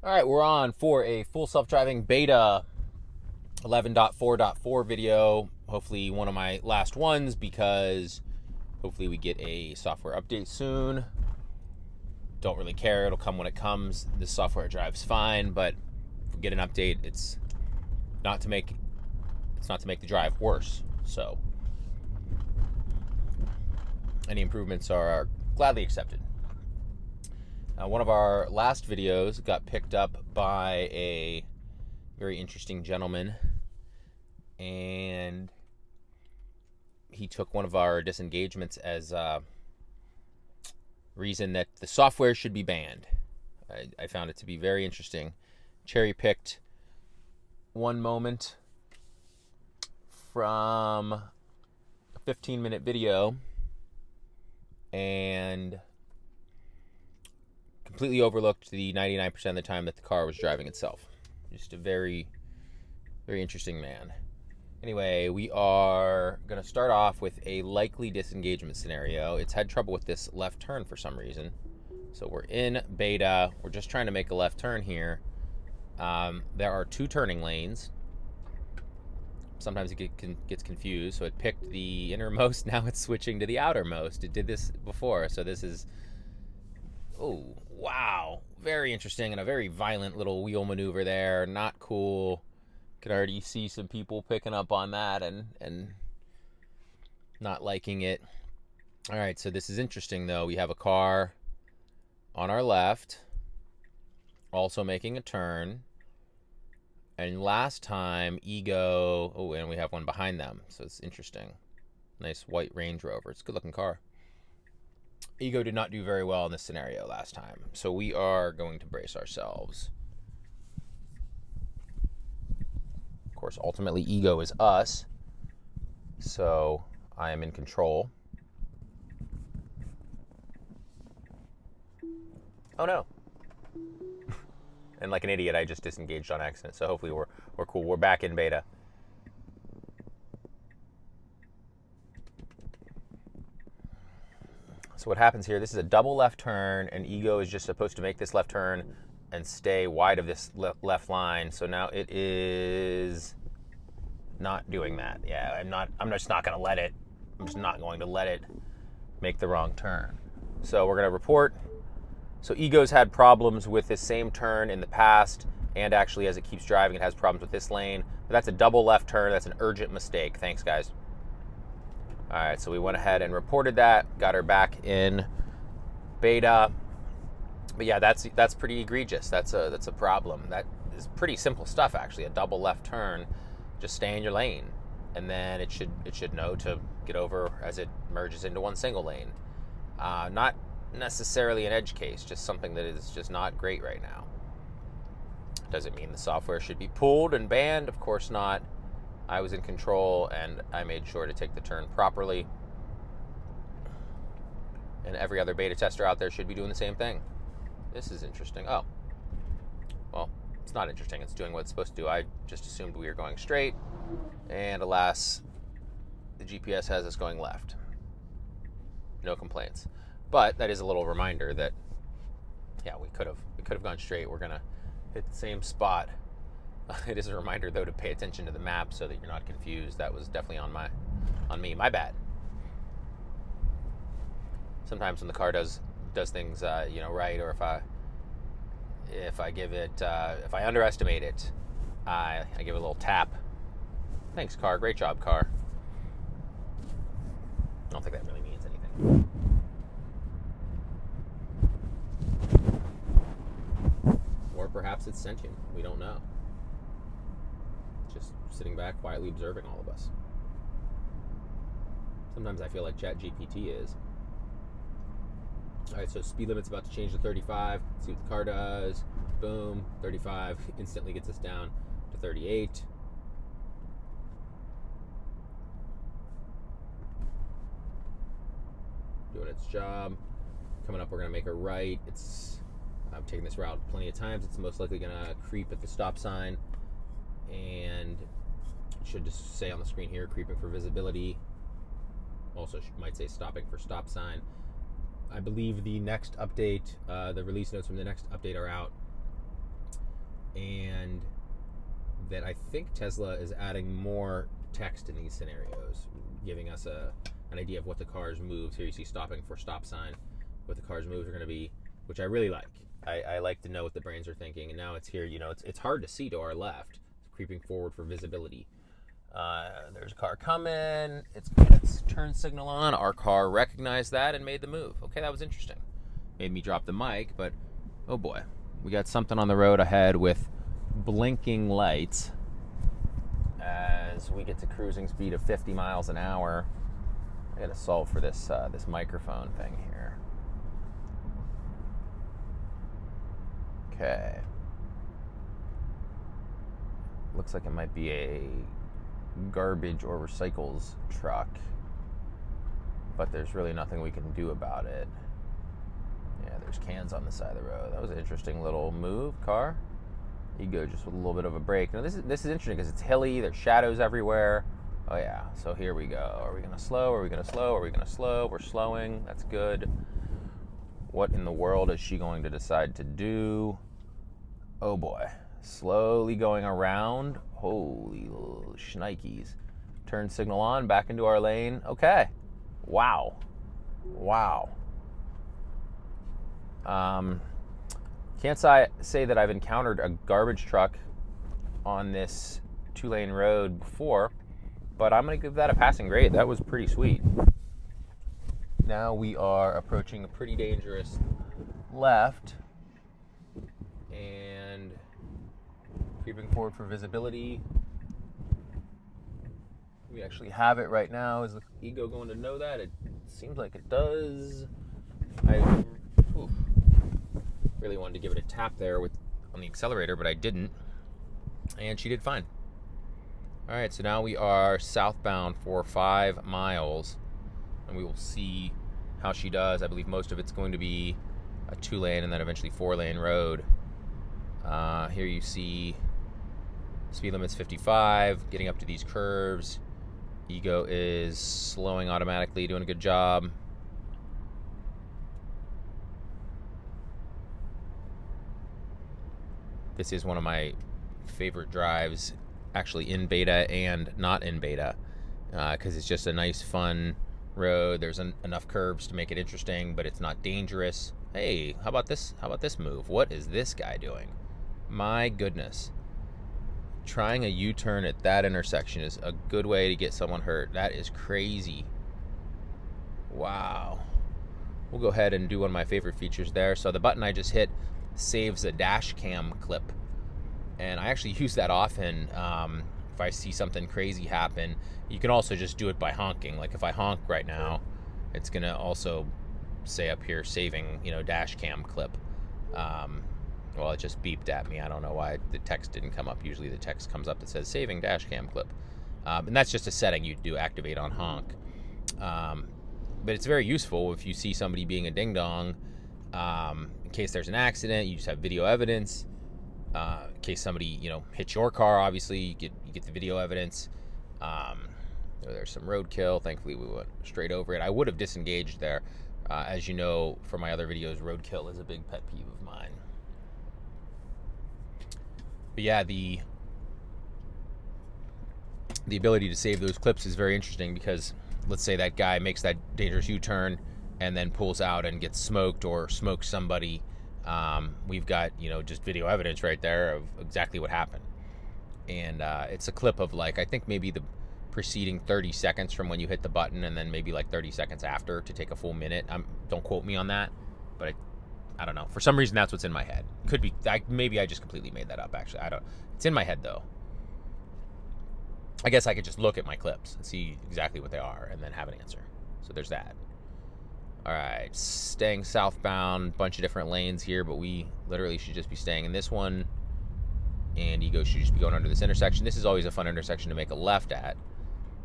All right, we're on for a full self-driving beta 11.4.4 video. Hopefully one of my last ones, because hopefully we get a software update soon. Don't really care, it'll come when it comes. This software drives fine, but if we get an update, it's not to make the drive worse. So any improvements are gladly accepted. One of our last videos got picked up by a very interesting gentleman, and he took one of our disengagements as a reason that the software should be banned. I found it to be very interesting. Cherry-picked one moment from a 15-minute video and completely overlooked the 99% of the time that the car was driving itself. Just a very, very interesting man. Anyway, we are going to start off with a likely disengagement scenario. It's had trouble with this left turn for some reason. So we're in beta. We're just trying to make a left turn here. There are two turning lanes. Sometimes it gets confused. So it picked the innermost. Now it's switching to the outermost. It did this before. So this is... oh, wow. Very interesting, and a very violent little wheel maneuver there. Not cool. Could already see some people picking up on that and not liking it. All right, so this is interesting, though. We have a car on our left also making a turn. And last time, Ego... oh, and we have one behind them, so it's interesting. Nice white Range Rover. It's a good-looking car. Ego did not do very well in this scenario last time, so we are going to brace ourselves. Of course, ultimately, Ego is us, so I am in control. Oh no. And like an idiot, I just disengaged on accident, so hopefully we're cool. We're back in beta. So what happens here, this is a double left turn, and Ego is just supposed to make this left turn and stay wide of this left line. So now it is not doing that. Yeah, I'm just not going to let it. I'm just not going to let it make the wrong turn. So we're going to report. So Ego's had problems with this same turn in the past, and actually as it keeps driving, it has problems with this lane. But that's a double left turn. That's an urgent mistake. Thanks, guys. All right, so we went ahead and reported that, got her back in beta. But yeah, that's pretty egregious. That's a problem. That is pretty simple stuff, actually. A double left turn, just stay in your lane, and then it should know to get over as it merges into one single lane. Not necessarily an edge case, just something that is just not great right now. Does it mean the software should be pulled and banned? Of course not. I was in control, and I made sure to take the turn properly. And every other beta tester out there should be doing the same thing. This is interesting. Oh. Well, it's not interesting. It's doing what it's supposed to do. I just assumed we were going straight, and alas, the GPS has us going left. No complaints. But that is a little reminder that, yeah, we could have gone straight. We're going to hit the same spot. It is a reminder, though, to pay attention to the map so that you're not confused. That was definitely on me. My bad. Sometimes when the car does things, right, or if I underestimate it, I give it a little tap. Thanks, car. Great job, car. I don't think that really means anything. Or perhaps it's sentient. We don't know. Just sitting back, quietly observing all of us. Sometimes I feel like ChatGPT is. All right, so speed limit's about to change to 35. Let's see what the car does. Boom, 35 instantly gets us down to 38. Doing its job. Coming up, we're gonna make a right. I've taken this route plenty of times. It's most likely gonna creep at the stop sign, and it should just say on the screen here, creeping for visibility. Also might say stopping for stop sign. I believe the next update, the release notes from the next update are out. and that I think Tesla is adding more text in these scenarios, giving us an idea of what the car's moves. Here you see stopping for stop sign, what the car's moves are going to be, which I really like. I like to know what the brains are thinking, and now it's here. You know, it's hard to see to our left. It's creeping forward for visibility. There's a car coming. It's got its turn signal on. Our car recognized that and made the move. Okay, that was interesting. Made me drop the mic, but oh boy, we got something on the road ahead with blinking lights as we get to cruising speed of 50 miles an hour. I gotta solve for this this microphone thing here. Okay. Looks like it might be a garbage or recycles truck, but there's really nothing we can do about it. Yeah, there's cans on the side of the road. That was an interesting little move, car. You go just with a little bit of a break. Now this is interesting because it's hilly. There's shadows everywhere. Oh yeah. So here we go. Are we gonna slow? Are we gonna slow? Are we gonna slow? We're slowing. That's good. What in the world is she going to decide to do? Oh boy. Slowly going around. Holy little shnikes. Turn signal on. Back into our lane. Okay. Wow. Wow. Can't say that I've encountered a garbage truck on this 2-lane road before, but I'm going to give that a passing grade. That was pretty sweet. Now we are approaching a pretty dangerous left and creeping forward for visibility. We actually have it right now. Is the ego going to know that? It seems like it does. Really wanted to give it a tap there on the accelerator, but I didn't. And she did fine. All right, so now we are southbound for 5 miles, and we will see how she does. I believe most of it's going to be a 2-lane and then eventually 4-lane road. Here you see speed limit's 55, getting up to these curves. Ego is slowing automatically, doing a good job. This is one of my favorite drives, actually in beta and not in beta, because it's just a nice, fun road. There's enough curves to make it interesting, but it's not dangerous. Hey, how about this? How about this move? What is this guy doing? My goodness. Trying a U-turn at that intersection is a good way to get someone hurt. That is crazy. Wow. We'll go ahead and do one of my favorite features there. So the button I just hit saves a dash cam clip, and I actually use that often. If I see something crazy happen, you can also just do it by honking. Like if I honk right now, it's gonna also say up here saving, dash cam clip. Well, it just beeped at me. I don't know why the text didn't come up. Usually the text comes up that says saving dash cam clip, and that's just a setting you do activate on honk. But it's very useful if you see somebody being a ding dong. In case there's an accident, you just have video evidence. In case somebody, hits your car, obviously you get the video evidence. There's some roadkill. Thankfully, we went straight over it. I would have disengaged there. As you know from my other videos, roadkill is a big pet peeve of mine. But yeah, the ability to save those clips is very interesting because let's say that guy makes that dangerous U-turn and then pulls out and gets smoked or smokes somebody. We've got, just video evidence right there of exactly what happened. And it's a clip of I think maybe the preceding 30 seconds from when you hit the button and then maybe 30 seconds after to take a full minute. Don't quote me on that, but I don't know. For some reason, that's what's in my head. Could be, maybe I just completely made that up, actually. It's in my head, though. I guess I could just look at my clips and see exactly what they are and then have an answer. So there's that. All right, staying southbound, bunch of different lanes here, but we literally should just be staying in this one. And Ego should just be going under this intersection. This is always a fun intersection to make a left at,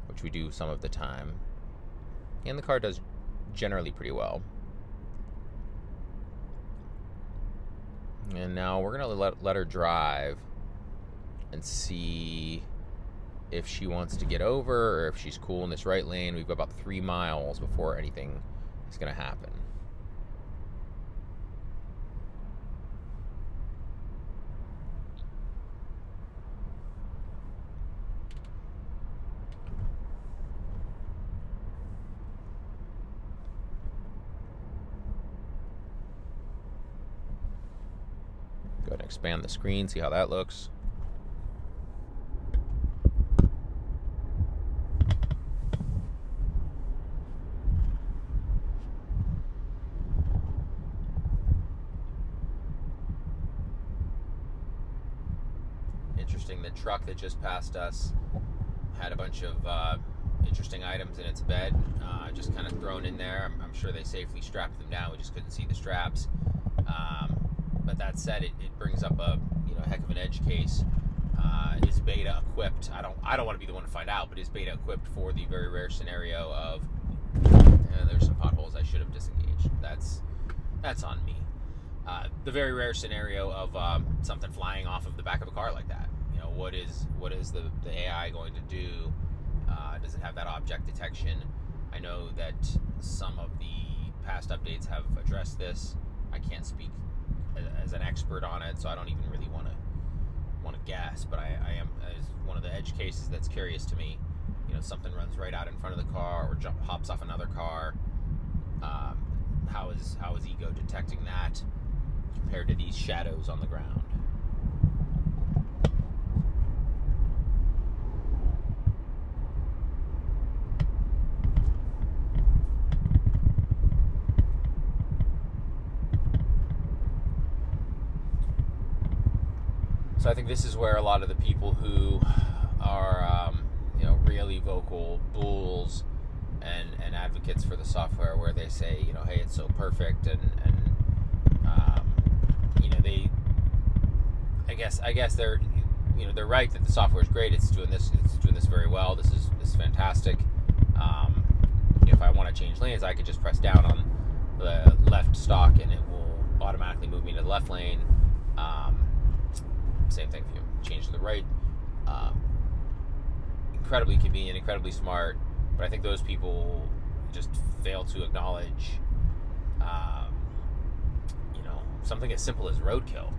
which we do some of the time. And the car does generally pretty well. And now we're going to let her drive and see if she wants to get over or if she's cool in this right lane. We've got about 3 miles before anything is going to happen. Go ahead and expand the screen, see how that looks. Interesting, the truck that just passed us had a bunch of interesting items in its bed, just kind of thrown in there. I'm sure they safely strapped them down. We just couldn't see the straps. But that said, it brings up a heck of an edge case. Is Beta equipped? I don't want to be the one to find out, but is Beta equipped for the very rare scenario of there's some potholes I should have disengaged. That's on me. The very rare scenario of something flying off of the back of a car like that. What is the AI going to do? Does it have that object detection? I know that some of the past updates have addressed this. I can't speak as an expert on it, so I don't even really want to guess. But I am, as one of the edge cases that's curious to me. Something runs right out in front of the car or hops off another car. How is Ego detecting that compared to these shadows on the ground? So I think this is where a lot of the people who are, really vocal bulls and advocates for the software, where they say, hey, it's so perfect, and they, I guess they're, they're right that the software is great. It's doing this very well. This is fantastic. If I want to change lanes, I could just press down on the left stalk, and it will automatically move me to the left lane. Same thing if you change to the right. Incredibly convenient, incredibly smart, but I think those people just fail to acknowledge, something as simple as roadkill,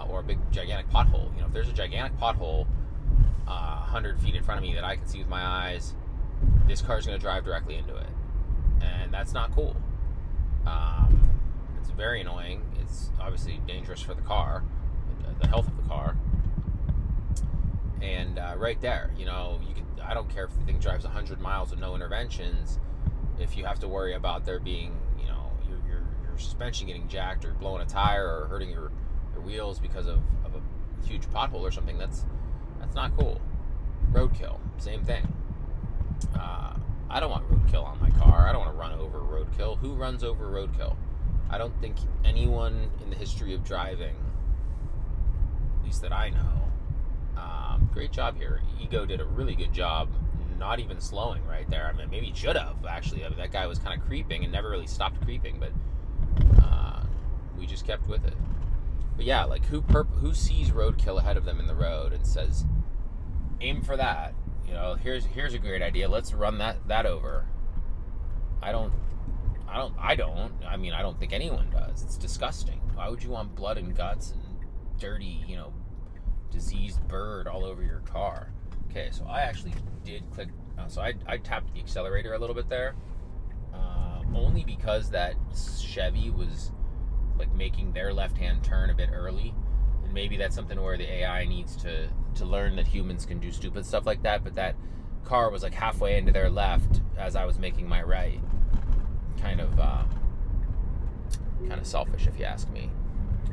or a big gigantic pothole. If there's a gigantic pothole 100 feet in front of me that I can see with my eyes, this car's going to drive directly into it, and that's not cool. It's very annoying. It's obviously dangerous for the car, the health of the car. And right there, I don't care if the thing drives 100 miles with no interventions. If you have to worry about there being, your suspension getting jacked or blowing a tire or hurting your wheels because of a huge pothole or something, that's not cool. Roadkill, same thing. I don't want roadkill on my car. I don't want to run over roadkill. Who runs over roadkill? I don't think anyone in the history of driving, at least that I know. Great job here. Ego did a really good job not even slowing right there. I mean, maybe he should have, actually. I mean, that guy was kind of creeping and never really stopped creeping, but we just kept with it. But yeah, like, who sees roadkill ahead of them in the road and says, aim for that? Here's a great idea. Let's run that over. I don't think anyone does. It's disgusting. Why would you want blood and guts and dirty, diseased bird all over your car? Okay, so I actually did click. So I tapped the accelerator a little bit there, only because that Chevy was like making their left-hand turn a bit early, and maybe that's something where the AI needs to learn that humans can do stupid stuff like that. But that car was like halfway into their left as I was making my right. Kind of selfish, if you ask me.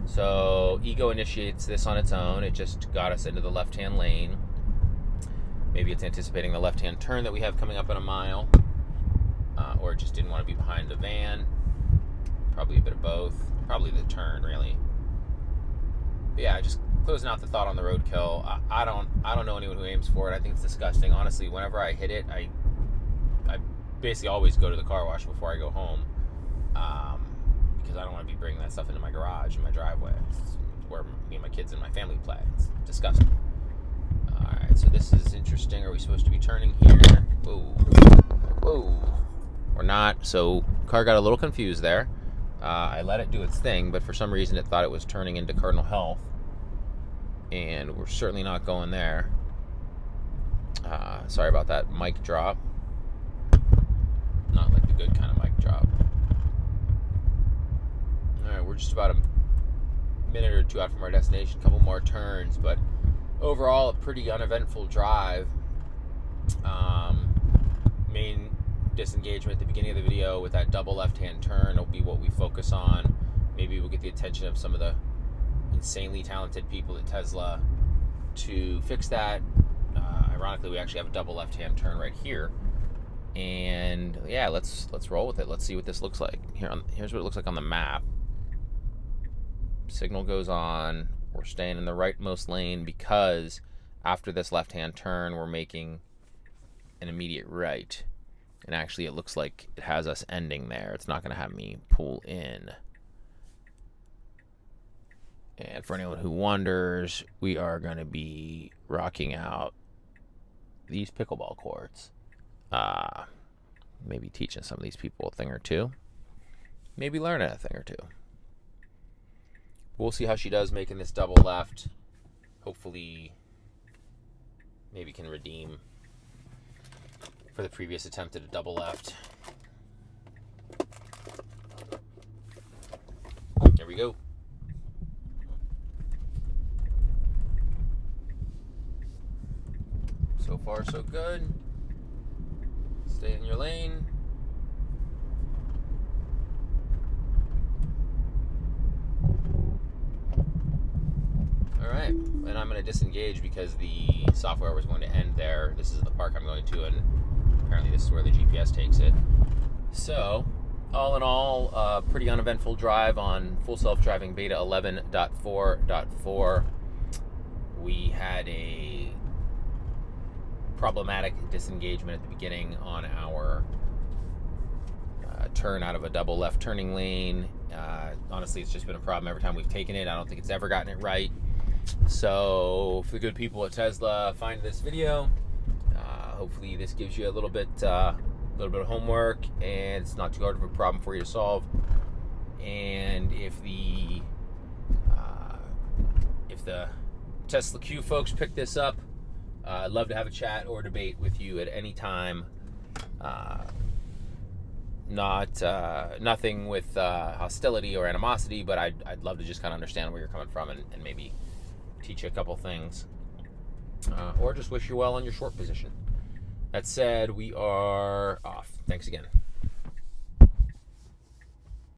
So Ego initiates this on its own. It just got us into the left-hand lane. Maybe it's anticipating the left-hand turn that we have coming up in a mile, or it just didn't want to be behind the van. Probably a bit of both. Probably the turn, really. But yeah, just closing out the thought on the roadkill. I don't know anyone who aims for it. I think it's disgusting. Honestly, whenever I hit it, I basically always go to the car wash before I go home, because I don't want to be bringing that stuff into my garage and my driveway. It's where me and my kids and my family play. It's disgusting. Alright, so this is interesting. Are we supposed to be turning here? Whoa. We're not. So car got a little confused there. I let it do its thing, but for some reason it thought it was turning into Cardinal Health, and we're certainly not going there. Sorry about that mic drop. Not like the good kind of mic drop. Alright, we're just about a minute or two out from our destination, a couple more turns, but overall a pretty uneventful drive. Main disengagement at the beginning of the video with that double left-hand turn will be what we focus on. Maybe we'll get the attention of some of the insanely talented people at Tesla to fix that. Ironically, we actually have a double left-hand turn right here. And yeah, let's roll with it. Let's see what this looks like. Here's what it looks like on the map. Signal goes on. We're staying in the rightmost lane because after this left-hand turn, we're making an immediate right. And actually, it looks like it has us ending there. It's not going to have me pull in. And for anyone who wonders, we are going to be rocking out these pickleball courts. Maybe teaching some of these people a thing or two. Maybe learning a thing or two. We'll see how she does making this double left. Hopefully, maybe can redeem for the previous attempt at a double left. There we go. So far, so good. Stay in your lane. All right, and I'm going to disengage because the software was going to end there. This is the park I'm going to, and apparently this is where the GPS takes it. So, all in all, a pretty uneventful drive on full self-driving Beta 11.4.4. We had a problematic disengagement at the beginning on our turn out of a double left turning lane. Honestly, it's just been a problem every time we've taken it. I don't think it's ever gotten it right. So for the good people at Tesla, find this video. Hopefully this gives you a little bit of homework, and it's not too hard of a problem for you to solve. And if the TSLAQ folks pick this up, I'd love to have a chat or debate with you at any time. Nothing with hostility or animosity, but I'd love to just kind of understand where you're coming from and maybe teach you a couple things, or just wish you well on your short position. That said, we are off. Thanks again.